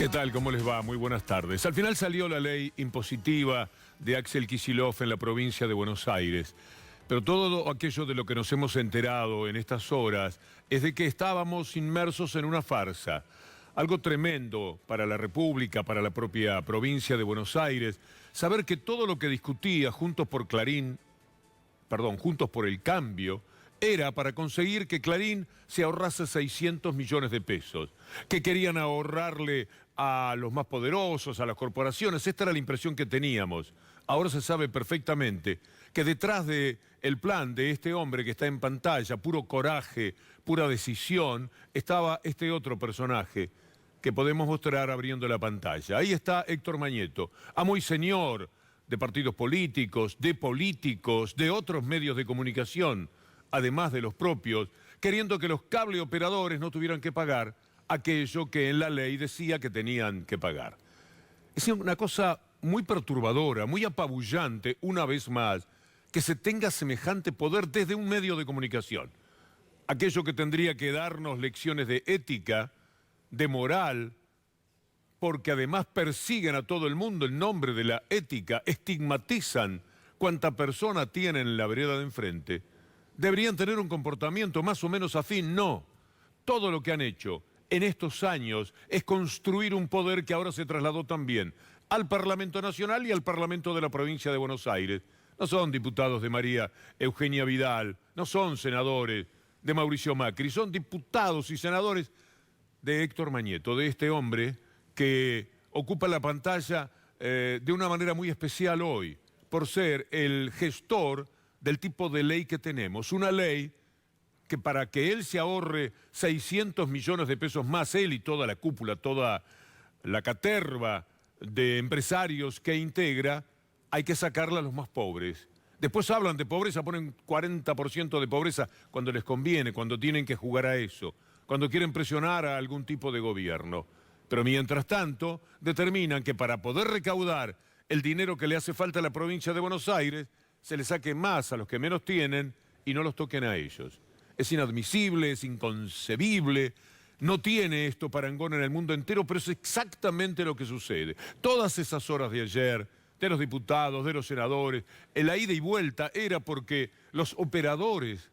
¿Qué tal? ¿Cómo les va? Muy buenas tardes. Al final salió la ley impositiva de Axel Kicillof en la provincia de Buenos Aires. Pero todo aquello de lo que nos hemos enterado en estas horas es de que estábamos inmersos en una farsa. Algo tremendo para la República, para la propia provincia de Buenos Aires, saber que todo lo que discutía Juntos por el Cambio, era para conseguir que Clarín se ahorrase 600 millones de pesos, que querían ahorrarle a los más poderosos, a las corporaciones. Esta era la impresión que teníamos. Ahora se sabe perfectamente que detrás del plan de este hombre que está en pantalla, puro coraje, pura decisión, estaba este otro personaje que podemos mostrar abriendo la pantalla. Ahí está Héctor Mañeto, amo y señor de partidos políticos, de otros medios de comunicación, además de los propios, queriendo que los cable operadores no tuvieran que pagar aquello que en la ley decía que tenían que pagar. Es una cosa muy perturbadora, muy apabullante, una vez más, que se tenga semejante poder desde un medio de comunicación. Aquello que tendría que darnos lecciones de ética, de moral, porque además persiguen a todo el mundo en nombre de la ética, estigmatizan cuánta persona tienen en la vereda de enfrente. ¿Deberían tener un comportamiento más o menos afín? No. Todo lo que han hecho en estos años es construir un poder que ahora se trasladó también al Parlamento Nacional y al Parlamento de la provincia de Buenos Aires. No son diputados de María Eugenia Vidal, no son senadores de Mauricio Macri, son diputados y senadores de Héctor Mañeto, de este hombre que ocupa la pantalla de una manera muy especial hoy, por ser el gestor del tipo de ley que tenemos. Una ley que para que él se ahorre 600 millones de pesos más, él y toda la cúpula, toda la caterva de empresarios que integra, hay que sacarla a los más pobres. Después hablan de pobreza, ponen 40% de pobreza cuando les conviene, cuando tienen que jugar a eso, cuando quieren presionar a algún tipo de gobierno. Pero mientras tanto, determinan que para poder recaudar el dinero que le hace falta a la provincia de Buenos Aires, se le saque más a los que menos tienen y no los toquen a ellos. Es inadmisible, es inconcebible, no tiene esto parangón en el mundo entero, pero es exactamente lo que sucede. Todas esas horas de ayer, de los diputados, de los senadores, en la ida y vuelta era porque los operadores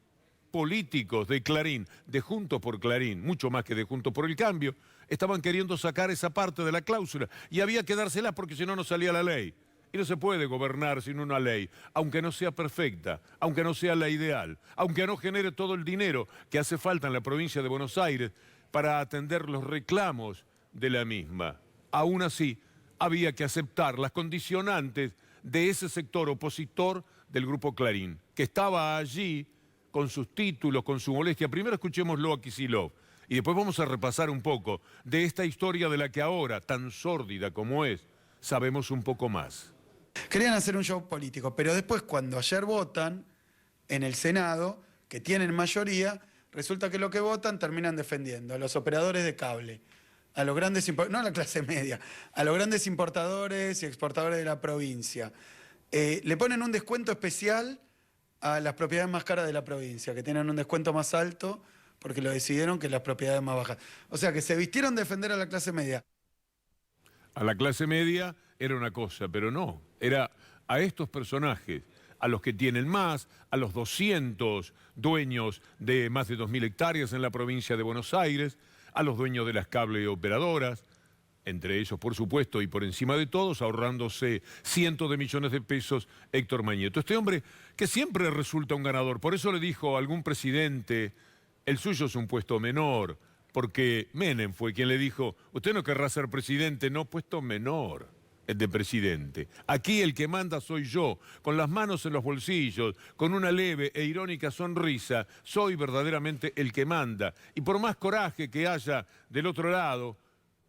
políticos de Clarín, de Juntos por Clarín, mucho más que de Juntos por el Cambio, estaban queriendo sacar esa parte de la cláusula y había que dársela porque si no, no salía la ley. Y no se puede gobernar sin una ley, aunque no sea perfecta, aunque no sea la ideal, aunque no genere todo el dinero que hace falta en la provincia de Buenos Aires para atender los reclamos de la misma. Aún así, había que aceptar las condicionantes de ese sector opositor del Grupo Clarín, que estaba allí con sus títulos, con su molestia. Primero escuchémoslo a Kicillof y después vamos a repasar un poco de esta historia de la que ahora, tan sórdida como es, sabemos un poco más. Querían hacer un show político, pero después cuando ayer votan en el Senado, que tienen mayoría, resulta que lo que votan terminan defendiendo a los operadores de cable, a los grandes, no a la clase media, a los grandes importadores y exportadores de la provincia. Le ponen un descuento especial a las propiedades más caras de la provincia, que tienen un descuento más alto porque lo decidieron que las propiedades más bajas. O sea que se vistieron de defender a la clase media. A la clase media era una cosa, pero no, era a estos personajes, a los que tienen más, a los 200 dueños de más de 2.000 hectáreas en la provincia de Buenos Aires, a los dueños de las cable operadoras, entre ellos, por supuesto, y por encima de todos, ahorrándose cientos de millones de pesos, Héctor Mañeto. Este hombre que siempre resulta un ganador, por eso le dijo a algún presidente, el suyo es un puesto menor, porque Menem fue quien le dijo, usted no querrá ser presidente, no, puesto menor, el de presidente. Aquí el que manda soy yo, con las manos en los bolsillos, con una leve e irónica sonrisa, soy verdaderamente el que manda. Y por más coraje que haya del otro lado,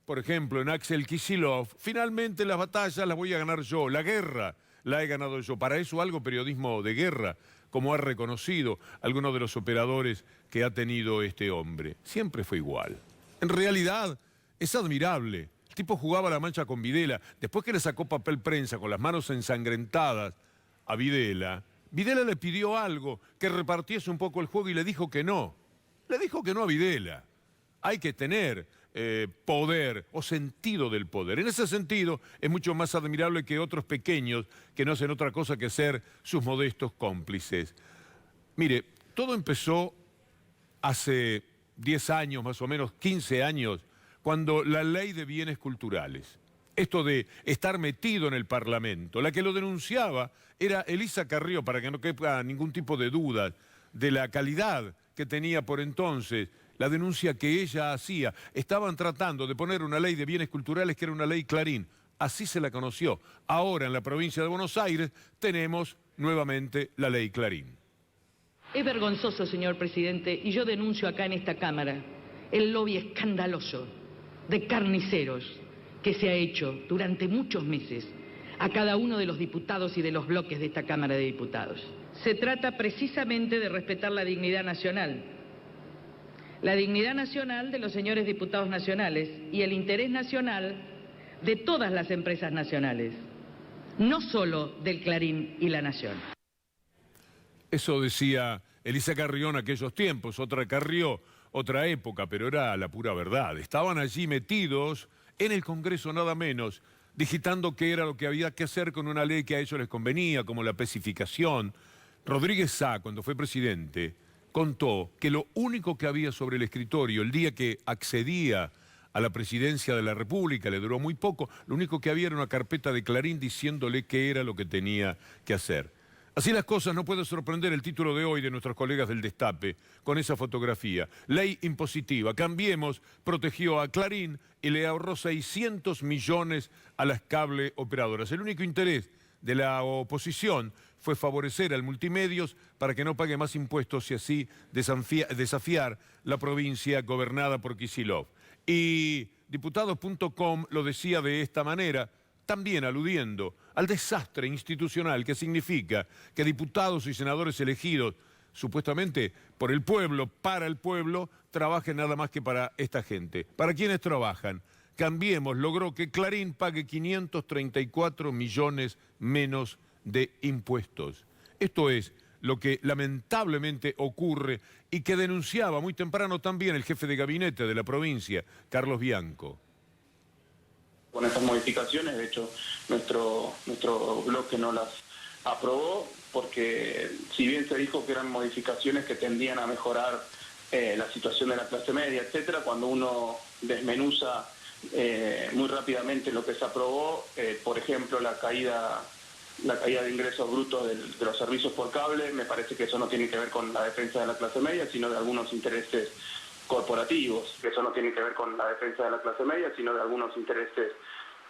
por ejemplo, en Axel Kicillof, finalmente las batallas las voy a ganar yo, la guerra la he ganado yo. Para eso algo periodismo de guerra, como ha reconocido algunos de los operadores que ha tenido este hombre. Siempre fue igual. En realidad, es admirable. El tipo jugaba la mancha con Videla. Después que le sacó papel prensa con las manos ensangrentadas a Videla, Videla le pidió algo, que repartiese un poco el juego y le dijo que no. Le dijo que no a Videla. Hay que tener poder o sentido del poder. En ese sentido, es mucho más admirable que otros pequeños que no hacen otra cosa que ser sus modestos cómplices. Mire, todo empezó hace 10 años, más o menos 15 años, cuando la ley de bienes culturales, esto de estar metido en el Parlamento, la que lo denunciaba era Elisa Carrió, para que no quepa ningún tipo de duda de la calidad que tenía por entonces la denuncia que ella hacía. Estaban tratando de poner una ley de bienes culturales que era una ley Clarín. Así se la conoció. Ahora en la provincia de Buenos Aires tenemos nuevamente la ley Clarín. Es vergonzoso, señor presidente, y yo denuncio acá en esta Cámara el lobby escandaloso de carniceros que se ha hecho durante muchos meses a cada uno de los diputados y de los bloques de esta Cámara de Diputados. Se trata precisamente de respetar la dignidad nacional de los señores diputados nacionales y el interés nacional de todas las empresas nacionales, no solo del Clarín y La Nación. Eso decía Elisa Carrió en aquellos tiempos, otra Carrió, otra época, pero era la pura verdad. Estaban allí metidos en el Congreso nada menos, digitando qué era lo que había que hacer con una ley que a ellos les convenía, como la especificación. Rodríguez Sá, cuando fue presidente, contó que lo único que había sobre el escritorio el día que accedía a la presidencia de la República, le duró muy poco, lo único que había era una carpeta de Clarín diciéndole qué era lo que tenía que hacer. Así las cosas, no puede sorprender el título de hoy de nuestros colegas del Destape con esa fotografía. Ley impositiva. Cambiemos protegió a Clarín y le ahorró 600 millones a las cable operadoras. El único interés de la oposición fue favorecer al multimedios para que no pague más impuestos y así desafiar la provincia gobernada por Kicillof. Y diputados.com lo decía de esta manera, también aludiendo al desastre institucional que significa que diputados y senadores elegidos supuestamente por el pueblo, para el pueblo, trabajen nada más que para esta gente. ¿Para quiénes trabajan? Cambiemos logró que Clarín pague 534 millones menos de impuestos. Esto es lo que lamentablemente ocurre y que denunciaba muy temprano también el jefe de gabinete de la provincia, Carlos Bianco. Con estas modificaciones, de hecho, nuestro bloque no las aprobó porque si bien se dijo que eran modificaciones que tendían a mejorar la situación de la clase media, etcétera, cuando uno desmenuza muy rápidamente lo que se aprobó, por ejemplo, la caída de ingresos brutos de los servicios por cable, me parece que eso no tiene que ver con la defensa de la clase media, sino de algunos intereses corporativos. Eso no tiene que ver con la defensa de la clase media, sino de algunos intereses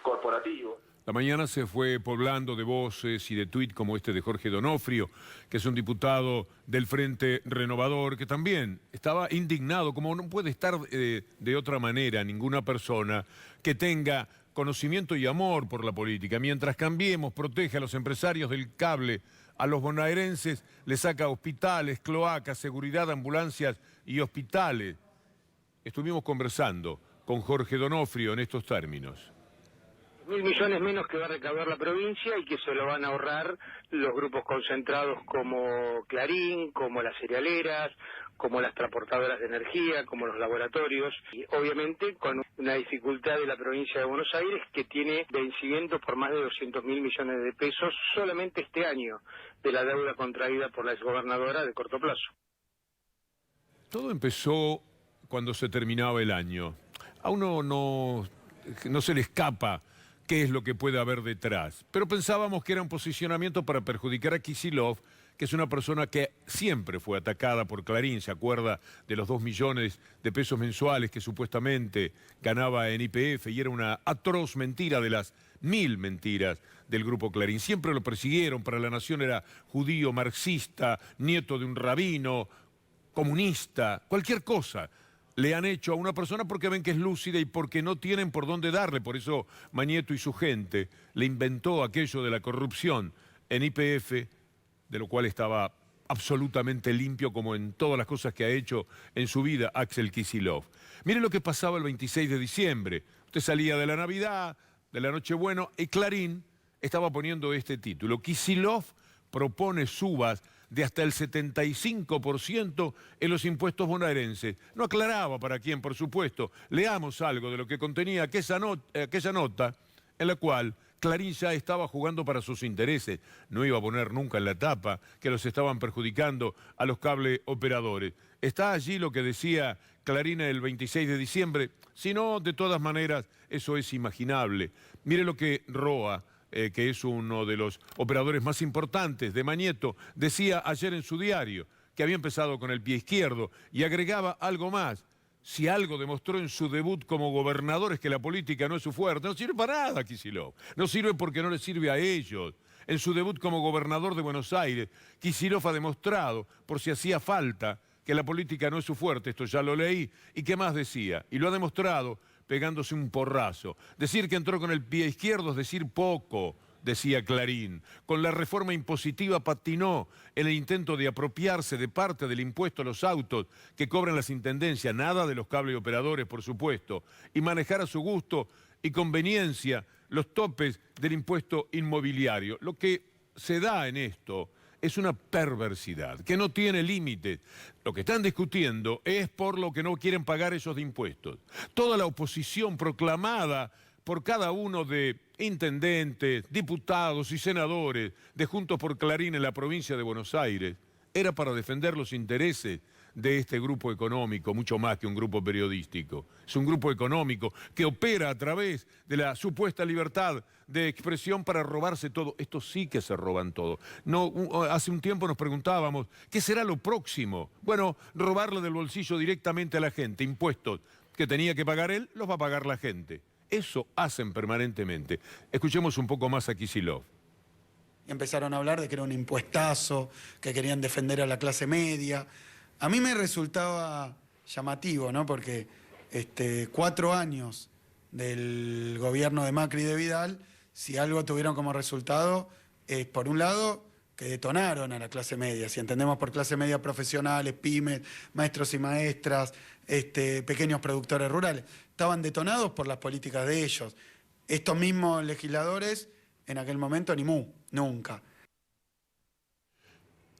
corporativos. La mañana se fue poblando de voces y de tuit como este de Jorge Donofrio, que es un diputado del Frente Renovador, que también estaba indignado, como no puede estar de otra manera ninguna persona que tenga conocimiento y amor por la política. Mientras Cambiemos protege a los empresarios del cable, a los bonaerenses les saca hospitales, cloacas, seguridad, ambulancias y hospitales. Estuvimos conversando con Jorge Donofrio en estos términos. 1.000 millones menos que va a recaudar la provincia y que se lo van a ahorrar los grupos concentrados como Clarín, como las cerealeras, como las transportadoras de energía, como los laboratorios, y obviamente con una dificultad de la provincia de Buenos Aires que tiene vencimientos por más de 200.000 millones de pesos solamente este año de la deuda contraída por la exgobernadora de corto plazo. Todo empezó cuando se terminaba el año. A uno no se le escapa qué es lo que puede haber detrás. Pero pensábamos que era un posicionamiento para perjudicar a Kicillof, que es una persona que siempre fue atacada por Clarín. ¿Se acuerda de los 2 millones de pesos mensuales que supuestamente ganaba en YPF? Y era una atroz mentira de las 1000 mentiras del grupo Clarín. Siempre lo persiguieron. Para La Nación era judío, marxista, nieto de un rabino, comunista, cualquier cosa le han hecho a una persona porque ven que es lúcida y porque no tienen por dónde darle. Por eso Mañeto y su gente le inventó aquello de la corrupción en YPF, de lo cual estaba absolutamente limpio como en todas las cosas que ha hecho en su vida Axel Kicillof. Miren lo que pasaba el 26 de diciembre. Usted salía de la Navidad, de la Nochebuena, y Clarín estaba poniendo este título: Kicillof propone subas de hasta el 75% en los impuestos bonaerenses. No aclaraba para quién, por supuesto. Leamos algo de lo que contenía aquella nota en la cual Clarín ya estaba jugando para sus intereses. No iba a poner nunca en la tapa que los estaban perjudicando a los cable operadores. Está allí lo que decía Clarín el 26 de diciembre. Si no, de todas maneras, eso es imaginable. Mire lo que Roa, que es uno de los operadores más importantes de Mañeto, decía ayer en su diario, que había empezado con el pie izquierdo y agregaba algo más. Si algo demostró en su debut como gobernador es que la política no es su fuerte. No sirve para nada, Kicillof. No sirve porque no le sirve a ellos. En su debut como gobernador de Buenos Aires, Kicillof ha demostrado, por si hacía falta, que la política no es su fuerte. Esto ya lo leí. ¿Y qué más decía? Y lo ha demostrado pegándose un porrazo. Decir que entró con el pie izquierdo es decir poco, decía Clarín. Con la reforma impositiva patinó en el intento de apropiarse de parte del impuesto a los autos que cobran las intendencias, nada de los cable operadores, por supuesto, y manejar a su gusto y conveniencia los topes del impuesto inmobiliario. Lo que se da en esto es una perversidad que no tiene límites. Lo que están discutiendo es por lo que no quieren pagar esos impuestos. Toda la oposición proclamada por cada uno de intendentes, diputados y senadores de Juntos por Clarín en la provincia de Buenos Aires, era para defender los intereses de este grupo económico, mucho más que un grupo periodístico. Es un grupo económico que opera a través de la supuesta libertad de expresión para robarse todo. Estos sí que se roban todo. No, hace un tiempo nos preguntábamos, ¿qué será lo próximo? Bueno, robarle del bolsillo directamente a la gente. Impuestos que tenía que pagar él, los va a pagar la gente. Eso hacen permanentemente. Escuchemos un poco más a Kicillof. Empezaron a hablar de que era un impuestazo, que querían defender a la clase media. A mí me resultaba llamativo, ¿no? Porque 4 años del gobierno de Macri y de Vidal, si algo tuvieron como resultado, es por un lado que detonaron a la clase media. Si entendemos por clase media profesionales, pymes, maestros y maestras, pequeños productores rurales, estaban detonados por las políticas de ellos. Estos mismos legisladores, en aquel momento, ni mu, nunca.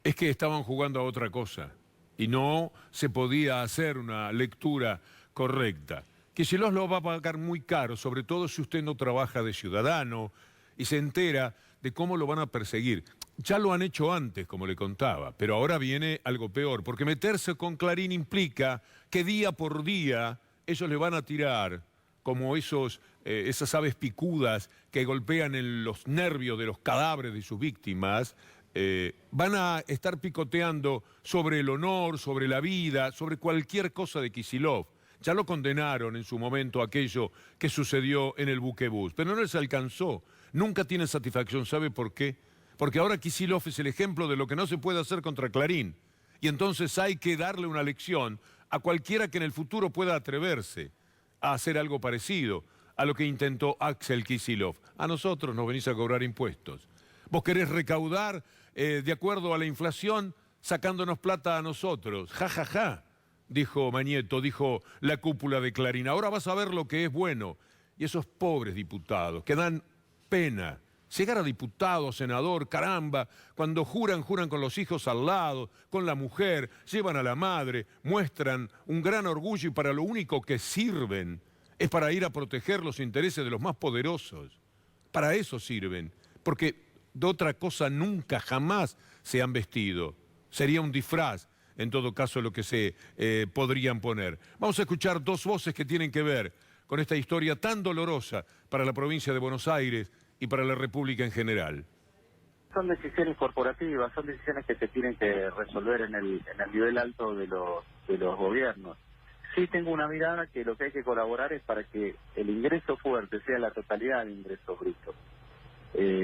Es que estaban jugando a otra cosa y no se podía hacer una lectura correcta. Kicillof lo va a pagar muy caro, sobre todo si usted no trabaja de ciudadano y se entera de cómo lo van a perseguir. Ya lo han hecho antes, como le contaba, pero ahora viene algo peor, porque meterse con Clarín implica que día por día ellos le van a tirar como esas aves picudas que golpean en los nervios de los cadáveres de sus víctimas. Van a estar picoteando sobre el honor, sobre la vida, sobre cualquier cosa de Kicillof. Ya lo condenaron en su momento aquello que sucedió en el buquebús, pero no les alcanzó. Nunca tienen satisfacción. ¿Sabe por qué? Porque ahora Kicillof es el ejemplo de lo que no se puede hacer contra Clarín. Y entonces hay que darle una lección a cualquiera que en el futuro pueda atreverse a hacer algo parecido a lo que intentó Axel Kicillof. A nosotros nos venís a cobrar impuestos. Vos querés recaudar de acuerdo a la inflación sacándonos plata a nosotros. Ja, ja, ja, dijo Mañeto, dijo la cúpula de Clarín. Ahora vas a ver lo que es bueno. Y esos pobres diputados que dan pena. Llegar a diputado, senador, caramba, cuando juran con los hijos al lado, con la mujer, llevan a la madre, muestran un gran orgullo y para lo único que sirven es para ir a proteger los intereses de los más poderosos. Para eso sirven, porque de otra cosa nunca, jamás se han vestido. Sería un disfraz, en todo caso, lo que se podrían poner. Vamos a escuchar 2 voces que tienen que ver con esta historia tan dolorosa para la provincia de Buenos Aires y para la República en general. Son decisiones corporativas, son decisiones que se tienen que resolver en el nivel alto de los gobiernos. Sí tengo una mirada que lo que hay que colaborar es para que el ingreso fuerte sea la totalidad de ingresos brutos.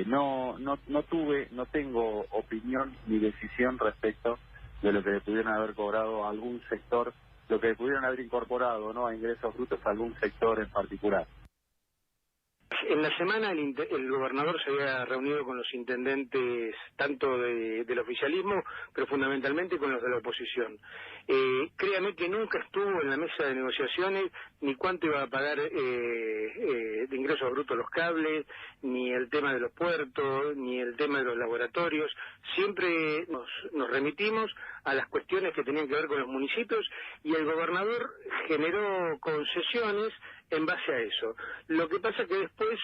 No tengo opinión ni decisión respecto de lo que le pudieran haber cobrado a algún sector, lo que le pudieran haber incorporado, ¿no?, a ingresos brutos a algún sector en particular. En la semana el gobernador se había reunido con los intendentes tanto del oficialismo, pero fundamentalmente con los de la oposición. Créame que nunca estuvo en la mesa de negociaciones ni cuánto iba a pagar de ingresos brutos los cables, ni el tema de los puertos, ni el tema de los laboratorios. Siempre nos remitimos a las cuestiones que tenían que ver con los municipios y el gobernador generó concesiones en base a eso. Lo que pasa que después,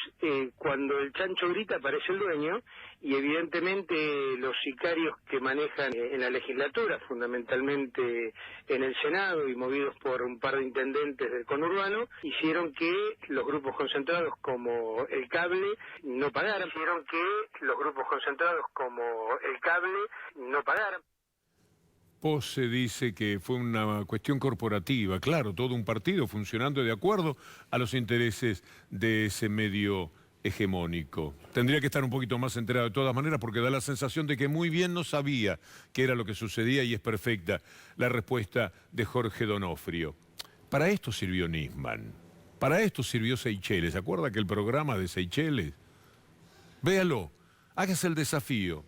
cuando el chancho grita, aparece el dueño, y evidentemente los sicarios que manejan en la legislatura, fundamentalmente en el Senado y movidos por un par de intendentes del conurbano, hicieron que los grupos concentrados como el cable no pagaran. Pose dice que fue una cuestión corporativa, claro, todo un partido funcionando de acuerdo a los intereses de ese medio hegemónico. Tendría que estar un poquito más enterado de todas maneras porque da la sensación de que muy bien no sabía qué era lo que sucedía y es perfecta la respuesta de Jorge Donofrio. Para esto sirvió Nisman, para esto sirvió Seychelles. ¿Se acuerda que el programa de Seychelles? Véalo, hágase el desafío.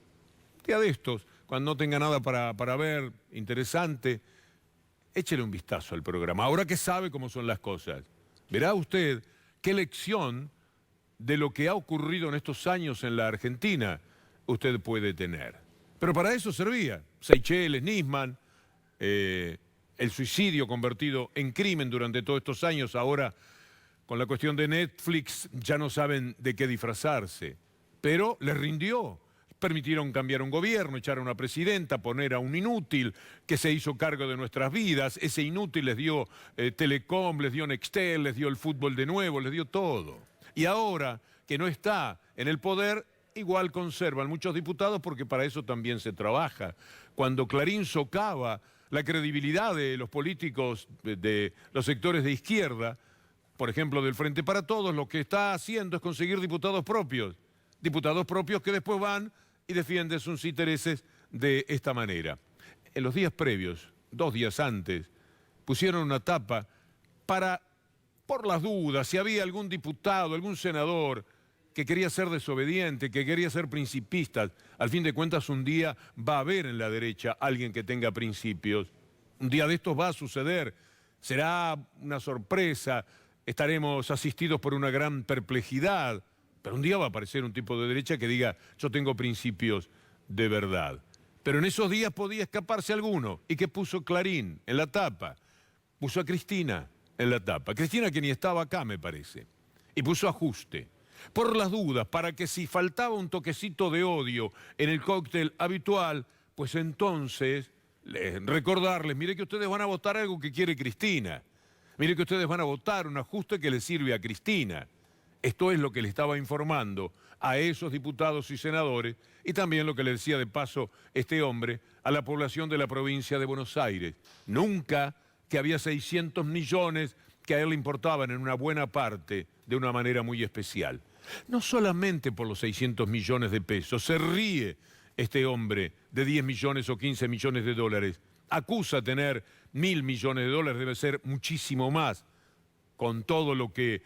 Día de estos, cuando no tenga nada para ver interesante, échele un vistazo al programa. Ahora que sabe cómo son las cosas, verá usted qué lección de lo que ha ocurrido en estos años en la Argentina usted puede tener. Pero para eso servía Seychelles, Nisman, el suicidio convertido en crimen durante todos estos años. Ahora, con la cuestión de Netflix, ya no saben de qué disfrazarse. Pero les rindió. Permitieron cambiar un gobierno, echar a una presidenta, poner a un inútil que se hizo cargo de nuestras vidas. Ese inútil les dio Telecom, les dio Nextel, les dio el fútbol de nuevo, les dio todo. Y ahora que no está en el poder, igual conservan muchos diputados porque para eso también se trabaja. Cuando Clarín socava la credibilidad de los políticos de los sectores de izquierda, por ejemplo del Frente para Todos, lo que está haciendo es conseguir diputados propios que después van y defienden sus intereses de esta manera. En los días previos, 2 días antes, pusieron una tapa por las dudas, si había algún diputado, algún senador que quería ser desobediente, que quería ser principista. Al fin de cuentas, un día va a haber en la derecha alguien que tenga principios. Un día de estos va a suceder. Será una sorpresa, estaremos asistidos por una gran perplejidad. Pero un día va a aparecer un tipo de derecha que diga, yo tengo principios de verdad. Pero en esos días podía escaparse alguno. ¿Y qué puso Clarín en la tapa? Puso a Cristina en la tapa. Cristina que ni estaba acá, me parece. Y puso ajuste. Por las dudas, para que si faltaba un toquecito de odio en el cóctel habitual, pues entonces recordarles, mire que ustedes van a votar algo que quiere Cristina. Mire que ustedes van a votar un ajuste que le sirve a Cristina. Esto es lo que le estaba informando a esos diputados y senadores y también lo que le decía de paso este hombre a la población de la provincia de Buenos Aires. Nunca que había 600 millones que a él le importaban en una buena parte de una manera muy especial. No solamente por los 600 millones de pesos, se ríe este hombre de 10 millones o 15 millones de dólares. Acusa tener 1.000 millones de dólares, debe ser muchísimo más, con todo lo que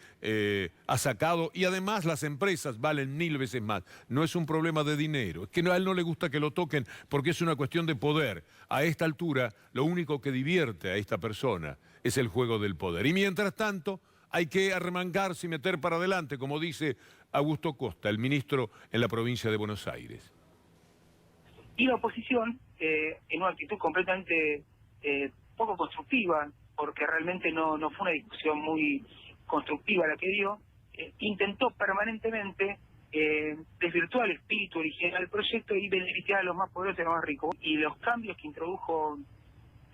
ha sacado, y además las empresas valen 1000 veces más. No es un problema de dinero, es que a él no le gusta que lo toquen porque es una cuestión de poder. A esta altura, lo único que divierte a esta persona es el juego del poder. Y mientras tanto, hay que arremangarse y meter para adelante, como dice Augusto Costa, el ministro en la provincia de Buenos Aires. Y la oposición, en una actitud completamente poco constructiva, porque realmente no fue una discusión muy constructiva la que dio, intentó permanentemente desvirtuar el espíritu original del proyecto y beneficiar a los más poderosos y a los más ricos. Y los cambios que introdujo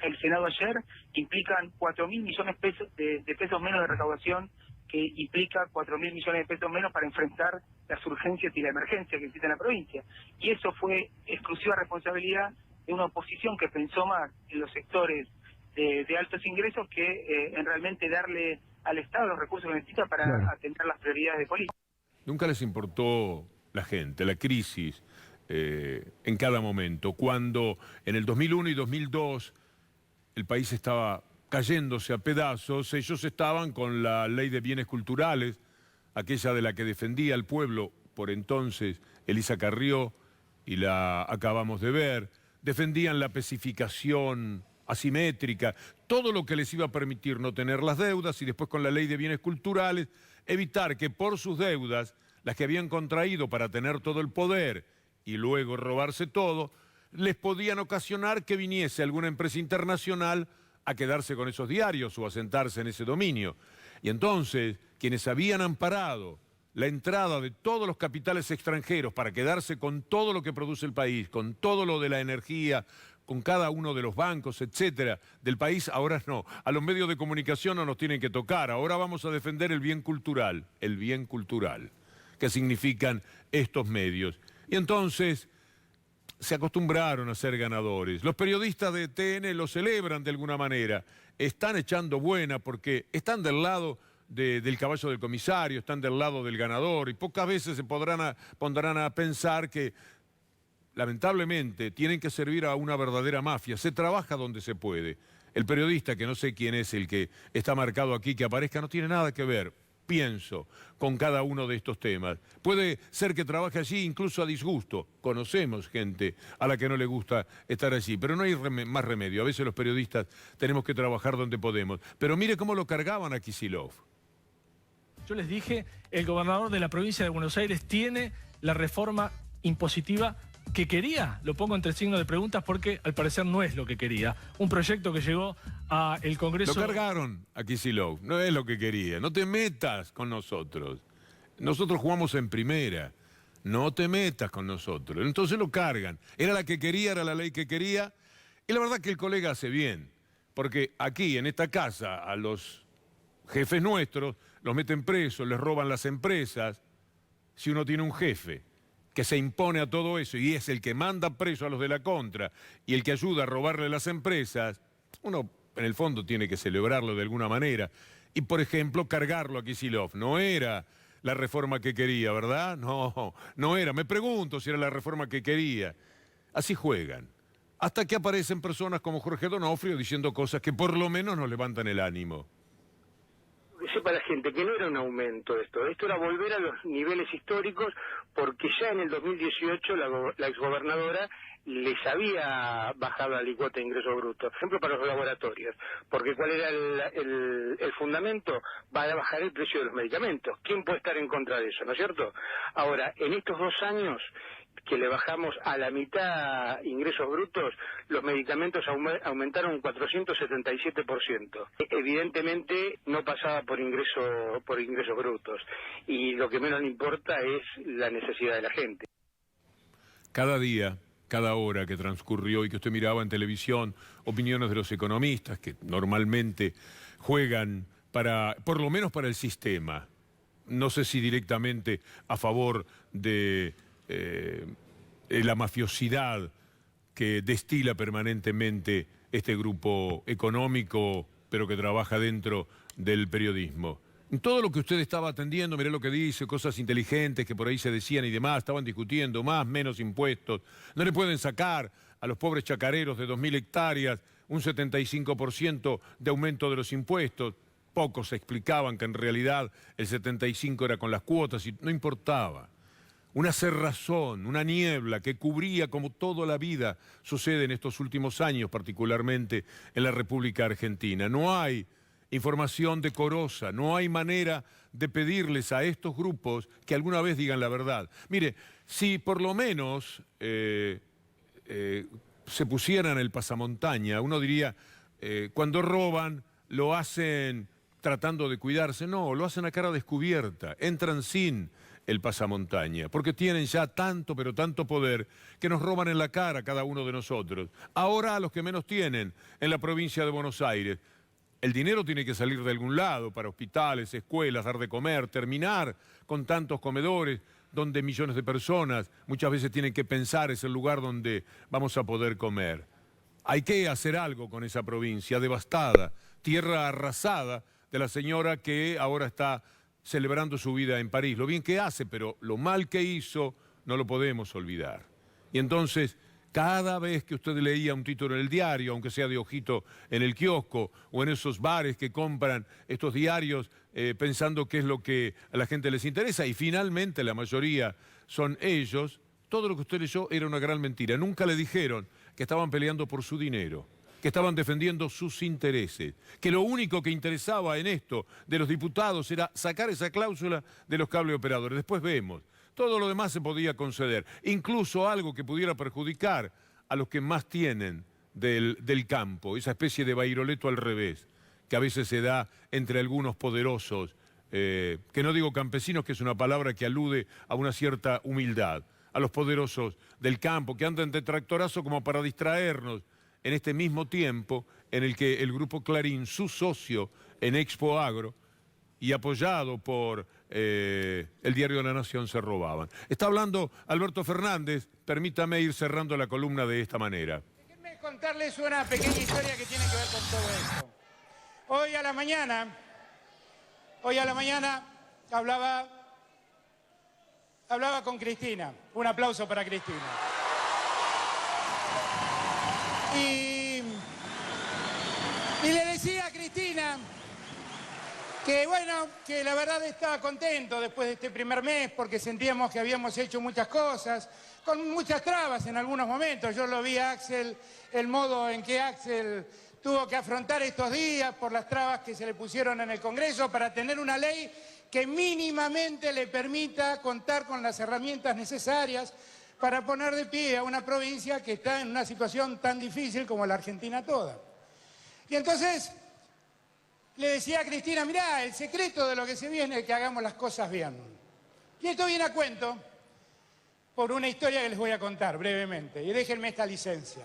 el Senado ayer implican 4.000 millones de pesos menos de recaudación, que implica 4.000 millones de pesos menos para enfrentar las urgencias y la emergencia que existe en la provincia. Y eso fue exclusiva responsabilidad de una oposición que pensó más en los sectores de altos ingresos que en realmente darle al Estado los recursos que necesita para atender las prioridades de política. Nunca les importó la gente, la crisis en cada momento. Cuando en el 2001 y 2002 el país estaba cayéndose a pedazos, ellos estaban con la ley de bienes culturales aquella de la que defendía al pueblo por entonces Elisa Carrió, y la acabamos de ver, defendían la pacificación asimétrica, todo lo que les iba a permitir no tener las deudas y después con la ley de bienes culturales evitar que por sus deudas, las que habían contraído para tener todo el poder y luego robarse todo, les podían ocasionar que viniese alguna empresa internacional a quedarse con esos diarios o a sentarse en ese dominio. Y entonces, quienes habían amparado la entrada de todos los capitales extranjeros para quedarse con todo lo que produce el país, con todo lo de la energía, con cada uno de los bancos, etcétera, del país, ahora no. A los medios de comunicación no nos tienen que tocar. Ahora vamos a defender el bien cultural, que significan estos medios. Y entonces se acostumbraron a ser ganadores. Los periodistas de TN lo celebran de alguna manera. Están echando buena porque están del lado del caballo del comisario, están del lado del ganador y pocas veces se pondrán a pensar que lamentablemente tienen que servir a una verdadera mafia. Se trabaja donde se puede. El periodista, que no sé quién es el que está marcado aquí, que aparezca, no tiene nada que ver, pienso, con cada uno de estos temas. Puede ser que trabaje allí incluso a disgusto. Conocemos gente a la que no le gusta estar allí, pero no hay más remedio. A veces los periodistas tenemos que trabajar donde podemos. Pero mire cómo lo cargaban a Kicillof. Yo les dije, el gobernador de la provincia de Buenos Aires tiene la reforma impositiva que quería. Lo pongo entre signos de preguntas porque al parecer no es lo que quería. Un proyecto que llegó al Congreso... Lo cargaron a Kicillof, no es lo que quería. No te metas con nosotros. Nosotros jugamos en primera. No te metas con nosotros. Entonces lo cargan. Era la que quería, era la ley que quería. Y la verdad que el colega hace bien. Porque aquí, en esta casa, a los jefes nuestros los meten presos, les roban las empresas. Si uno tiene un jefe que se impone a todo eso y es el que manda preso a los de la contra y el que ayuda a robarle las empresas, uno en el fondo tiene que celebrarlo de alguna manera. Y, por ejemplo, cargarlo a Kicillof. No era la reforma que quería, ¿verdad? No era. Me pregunto si era la reforma que quería. Así juegan. Hasta que aparecen personas como Jorge Donofrio diciendo cosas que por lo menos nos levantan el ánimo. Que sepa la gente que no era un aumento esto era volver a los niveles históricos, porque ya en el 2018 la exgobernadora les había bajado la alícuota de ingreso bruto, por ejemplo para los laboratorios, porque ¿cuál era el fundamento? Va a bajar el precio de los medicamentos. ¿Quién puede estar en contra de eso, no es cierto? Ahora, en estos 2 años que le bajamos a la mitad ingresos brutos, los medicamentos aumentaron un 477%. Evidentemente no pasaba por ingresos brutos, y lo que menos le importa es la necesidad de la gente. Cada día, cada hora que transcurrió y que usted miraba en televisión, opiniones de los economistas que normalmente juegan por lo menos para el sistema, no sé si directamente a favor de la mafiosidad que destila permanentemente este grupo económico, pero que trabaja dentro del periodismo. En todo lo que usted estaba atendiendo, mirá lo que dice, cosas inteligentes que por ahí se decían y demás, estaban discutiendo, más, menos impuestos. No le pueden sacar a los pobres chacareros de 2.000 hectáreas un 75% de aumento de los impuestos. Pocos explicaban que en realidad el 75% era con las cuotas y no importaba. Una cerrazón, una niebla que cubría, como toda la vida sucede en estos últimos años, particularmente en la República Argentina. No hay información decorosa, no hay manera de pedirles a estos grupos que alguna vez digan la verdad. Mire, si por lo menos se pusieran el pasamontaña, uno diría, cuando roban lo hacen tratando de cuidarse. No, lo hacen a cara descubierta, entran sin el pasamontaña, porque tienen ya tanto, pero tanto poder, que nos roban en la cara a cada uno de nosotros. Ahora a los que menos tienen en la provincia de Buenos Aires. El dinero tiene que salir de algún lado, para hospitales, escuelas, dar de comer, terminar con tantos comedores, donde millones de personas muchas veces tienen que pensar es el lugar donde vamos a poder comer. Hay que hacer algo con esa provincia devastada, tierra arrasada de la señora que ahora está celebrando su vida en París. Lo bien que hace, pero lo mal que hizo no lo podemos olvidar. Y entonces Cada vez que usted leía un título en el diario, aunque sea de ojito en el kiosco o en esos bares que compran estos diarios pensando qué es lo que a la gente les interesa, y finalmente la mayoría son ellos, todo lo que usted leyó era una gran mentira. Nunca le dijeron que estaban peleando por su dinero, que estaban defendiendo sus intereses, que lo único que interesaba en esto de los diputados era sacar esa cláusula de los cable operadores. Después vemos. Todo lo demás se podía conceder, incluso algo que pudiera perjudicar a los que más tienen del campo, esa especie de bairoleto al revés, que a veces se da entre algunos poderosos, que no digo campesinos, que es una palabra que alude a una cierta humildad, a los poderosos del campo, que andan de tractorazo como para distraernos en este mismo tiempo en el que el Grupo Clarín, su socio en Expo Agro, y apoyado por el Diario de la Nación, se robaban. Está hablando Alberto Fernández. Permítame ir cerrando la columna de esta manera. Déjenme contarles una pequeña historia que tiene que ver con todo esto. Hoy a la mañana hablaba con Cristina. Un aplauso para Cristina. Y le decía a Cristina que bueno, que la verdad estaba contento después de este primer mes porque sentíamos que habíamos hecho muchas cosas, con muchas trabas en algunos momentos. Yo lo vi a Axel, el modo en que Axel tuvo que afrontar estos días por las trabas que se le pusieron en el Congreso para tener una ley que mínimamente le permita contar con las herramientas necesarias para poner de pie a una provincia que está en una situación tan difícil como la Argentina toda. Y entonces le decía a Cristina, mirá, el secreto de lo que se viene es que hagamos las cosas bien. Y esto viene a cuento por una historia que les voy a contar brevemente. Y déjenme esta licencia.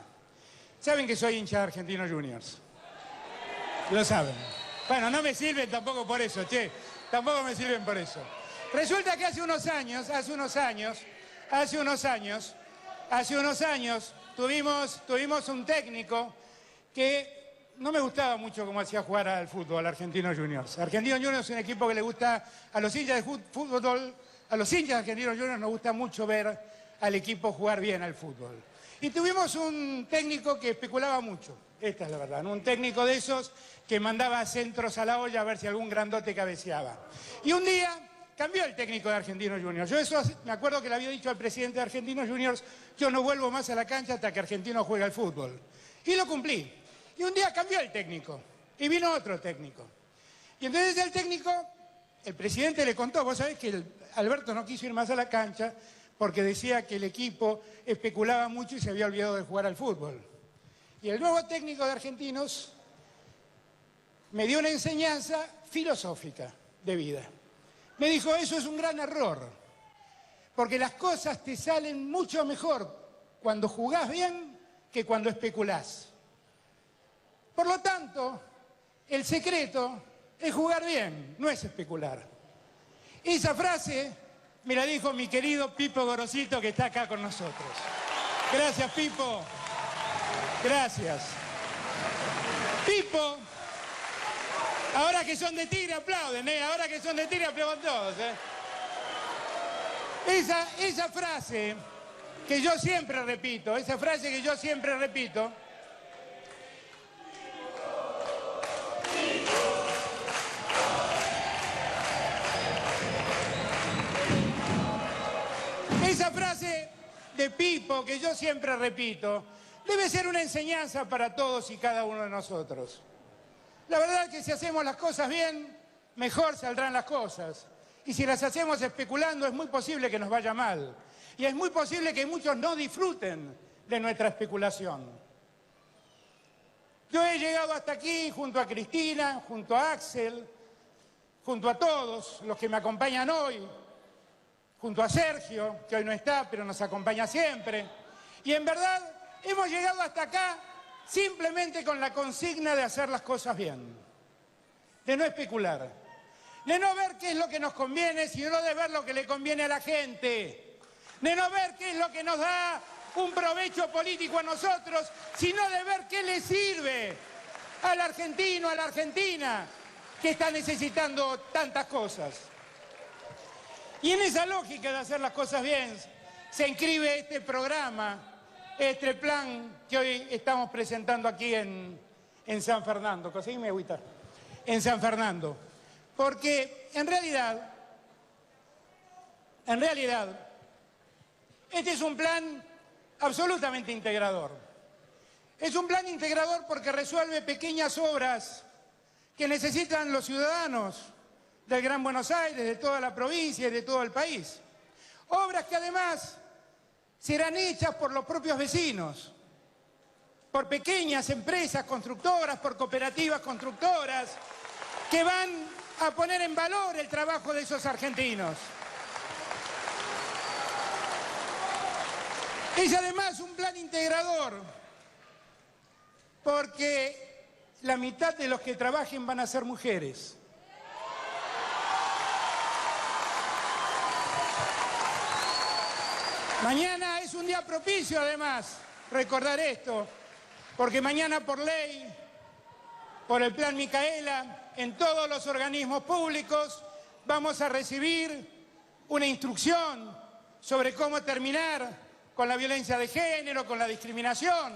¿Saben que soy hincha de Argentinos Juniors? Lo saben. Bueno, no me sirven tampoco por eso, che. Tampoco me sirven por eso. Resulta que hace unos años, tuvimos un técnico que no me gustaba mucho cómo hacía jugar al fútbol, Argentinos Juniors. Argentinos Juniors es un equipo que le gusta a los hinchas de fútbol, a los hinchas de Argentinos Juniors nos gusta mucho ver al equipo jugar bien al fútbol. Y tuvimos un técnico que especulaba mucho, esta es la verdad, ¿no? Un técnico de esos que mandaba centros a la olla a ver si algún grandote cabeceaba. Y un día cambió el técnico de Argentinos Juniors. Yo eso me acuerdo que le había dicho al presidente de Argentinos Juniors, yo no vuelvo más a la cancha hasta que Argentino juegue al fútbol. Y lo cumplí. Y un día cambió el técnico y vino otro técnico. Y entonces el técnico, el presidente le contó, vos sabés que Alberto no quiso ir más a la cancha porque decía que el equipo especulaba mucho y se había olvidado de jugar al fútbol. Y el nuevo técnico de Argentinos me dio una enseñanza filosófica de vida. Me dijo, eso es un gran error, porque las cosas te salen mucho mejor cuando jugás bien que cuando especulás. Por lo tanto, el secreto es jugar bien, no es especular. Esa frase me la dijo mi querido Pipo Gorosito, que está acá con nosotros. Gracias, Pipo. Gracias. Pipo, ahora que son de Tigre aplauden, ¿eh? Ahora que son de Tigre aplauden todos, ¿eh? Esa frase que yo siempre repito, esa frase de Pipo que yo siempre repito, debe ser una enseñanza para todos y cada uno de nosotros. La verdad es que si hacemos las cosas bien, mejor saldrán las cosas. Y si las hacemos especulando, es muy posible que nos vaya mal. Y es muy posible que muchos no disfruten de nuestra especulación. Yo he llegado hasta aquí junto a Cristina, junto a Axel, junto a todos los que me acompañan hoy, junto a Sergio, que hoy no está, pero nos acompaña siempre. Y en verdad hemos llegado hasta acá simplemente con la consigna de hacer las cosas bien, de no especular, de no ver qué es lo que nos conviene, sino de ver lo que le conviene a la gente, de no ver qué es lo que nos da un provecho político a nosotros, sino de ver qué le sirve al argentino, a la argentina, que está necesitando tantas cosas. Y en esa lógica de hacer las cosas bien se inscribe este programa este plan que hoy estamos presentando aquí en San Fernando. ¿Conseguime agüita? En San Fernando. Porque en realidad, este es un plan absolutamente integrador. Es un plan integrador porque resuelve pequeñas obras que necesitan los ciudadanos del Gran Buenos Aires, de toda la provincia y de todo el país. Obras que además serán hechas por los propios vecinos, por pequeñas empresas constructoras, por cooperativas constructoras, que van a poner en valor el trabajo de esos argentinos. Es además un plan integrador, porque la mitad de los que trabajen van a ser mujeres. Mañana es un día propicio, además, recordar esto, porque mañana por ley, por el Plan Micaela, en todos los organismos públicos vamos a recibir una instrucción sobre cómo terminar con la violencia de género, con la discriminación.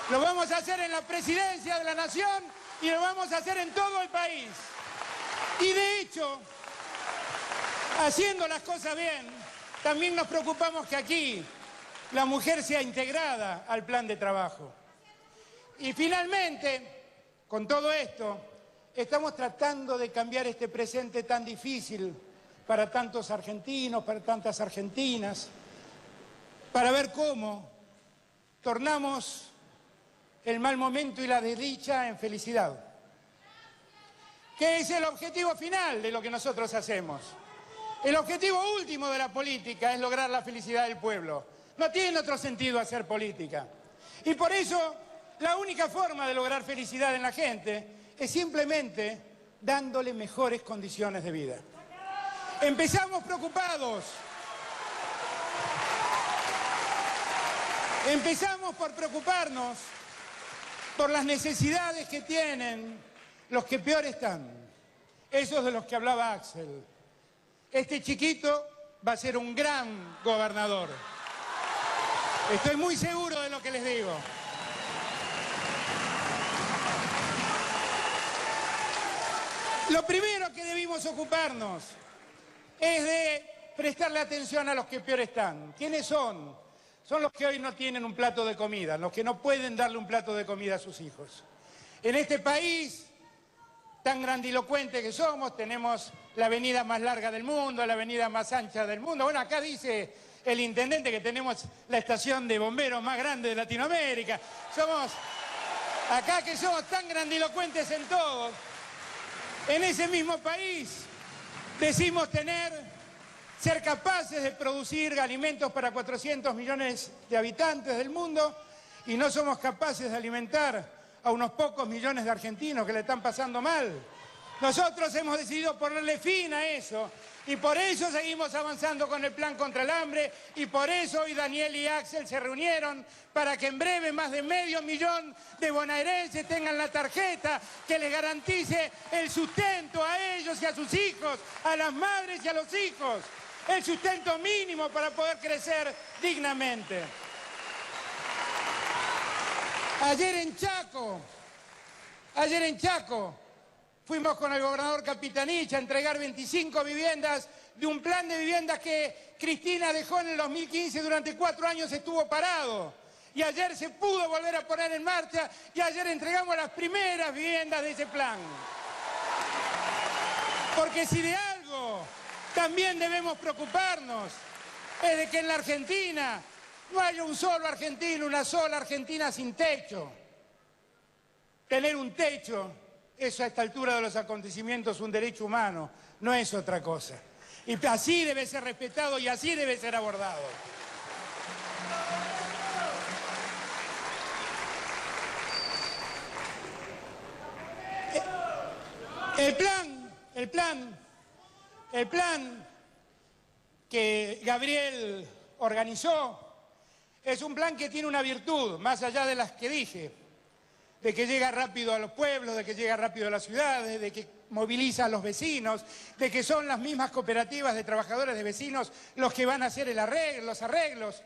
Lo vamos a hacer en la Presidencia de la Nación y lo vamos a hacer en todo el país. Y de hecho, haciendo las cosas bien, también nos preocupamos que aquí la mujer sea integrada al plan de trabajo. Y finalmente, con todo esto, estamos tratando de cambiar este presente tan difícil para tantos argentinos, para tantas argentinas, para ver cómo tornamos el mal momento y la desdicha en felicidad, que es el objetivo final de lo que nosotros hacemos. El objetivo último de la política es lograr la felicidad del pueblo. No tiene otro sentido hacer política. Y por eso, la única forma de lograr felicidad en la gente es simplemente dándole mejores condiciones de vida. Empezamos preocupados. Empezamos por preocuparnos por las necesidades que tienen los que peor están. Esos de los que hablaba Axel. Este chiquito va a ser un gran gobernador. Estoy muy seguro de lo que les digo. Lo primero que debimos ocuparnos es de prestarle atención a los que peor están. ¿Quiénes son? Son los que hoy no tienen un plato de comida, los que no pueden darle un plato de comida a sus hijos. En este país tan grandilocuente que somos, tenemos la avenida más larga del mundo, la avenida más ancha del mundo. Bueno, acá dice el intendente que tenemos la estación de bomberos más grande de Latinoamérica. Somos, acá que somos tan grandilocuentes en todo, en ese mismo país decimos ser capaces de producir alimentos para 400 millones de habitantes del mundo y no somos capaces de alimentar a unos pocos millones de argentinos que le están pasando mal. Nosotros hemos decidido ponerle fin a eso y por eso seguimos avanzando con el plan contra el hambre y por eso hoy Daniel y Axel se reunieron para que en breve más de 500.000 de bonaerenses tengan la tarjeta que les garantice el sustento a ellos y a sus hijos, a las madres y a los hijos, el sustento mínimo para poder crecer dignamente. Ayer en Chaco, fuimos con el gobernador Capitanich a entregar 25 viviendas de un plan de viviendas que Cristina dejó en el 2015, durante 4 años estuvo parado. Y ayer se pudo volver a poner en marcha y ayer entregamos las primeras viviendas de ese plan. Porque si de algo también debemos preocuparnos, es de que en la Argentina no haya un solo argentino, una sola Argentina sin techo. Tener un techo es a esta altura de los acontecimientos un derecho humano, no es otra cosa. Y así debe ser respetado y así debe ser abordado. El plan que Gabriel organizó es un plan que tiene una virtud, más allá de las que dije, de que llega rápido a los pueblos, de que llega rápido a las ciudades, de que moviliza a los vecinos, de que son las mismas cooperativas de trabajadores de vecinos los que van a hacer los arreglos.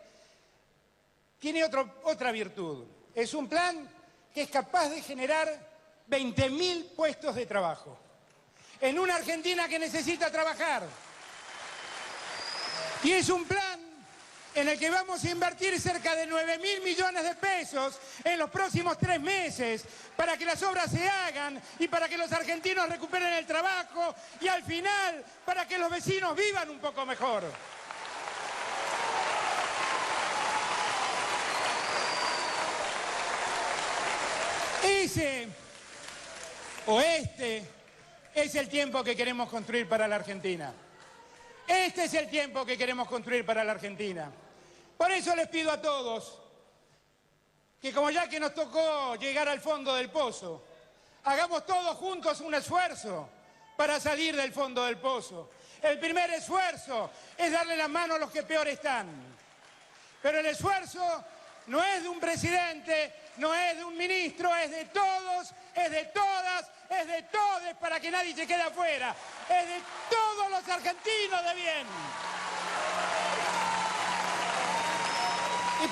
tiene otra virtud. Es un plan que es capaz de generar 20.000 puestos de trabajo. En una Argentina que necesita trabajar. Y es un plan en el que vamos a invertir cerca de 9.000 millones de pesos en los próximos 3 meses para que las obras se hagan y para que los argentinos recuperen el trabajo y al final para que los vecinos vivan un poco mejor. Ese o este es el tiempo que queremos construir para la Argentina. Este es el tiempo que queremos construir para la Argentina. Por eso les pido a todos que, como ya que nos tocó llegar al fondo del pozo, hagamos todos juntos un esfuerzo para salir del fondo del pozo. El primer esfuerzo es darle la mano a los que peor están. Pero el esfuerzo no es de un presidente, no es de un ministro, es de todos, es de todas, es de todos, para que nadie se quede afuera. Es de todos los argentinos de bien.